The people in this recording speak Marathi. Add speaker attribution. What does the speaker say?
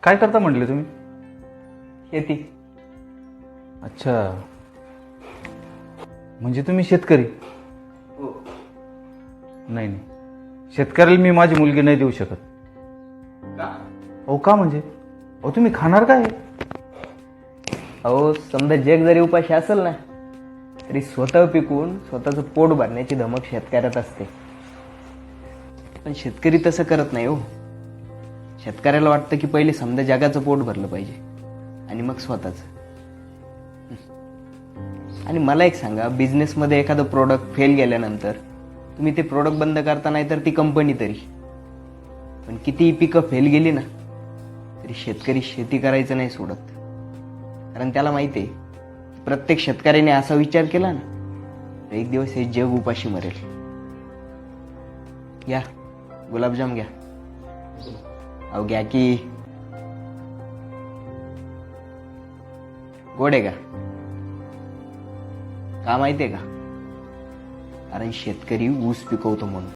Speaker 1: काय करता म्हटले तुम्ही?
Speaker 2: शेती.
Speaker 1: अच्छा, म्हणजे तुम्ही शेतकरी?
Speaker 2: हो.
Speaker 1: नाही नाही, शेतकऱ्याला मी माझी मुलगी नाही देऊ शकत.
Speaker 2: का?
Speaker 1: अहो का म्हणजे? अहो तुम्ही खाणार काय?
Speaker 2: अहो समजा जग जरी उपाशी असेल ना तरी स्वतः पिकून स्वतःचं पोट भरण्याची धमक शेतकऱ्यात असते. पण शेतकरी तसं करत नाही हो. शेतकऱ्याला वाटतं की पहिले समजा जगाचं पोट भरलं पाहिजे आणि मग स्वतःचं. आणि मला एक सांगा, बिझनेसमध्ये एखादं प्रोडक्ट फेल गेल्यानंतर तुम्ही ते प्रोडक्ट बंद करता, नाही तर ती कंपनी तरी. पण कितीही पिकं फेल गेली ना तरी शेतकरी शेती करायचं नाही सोडत. कारण त्याला माहिती आहे, प्रत्येक शेतकऱ्याने असा विचार केला ना तर एक दिवस हे जग उपाशी मरेल. घ्या गुलाबजाम घ्या. अहो घ्या की. गोड आहे का माहितीये का? कारण शेतकरी ऊस पिकवतो म्हणून.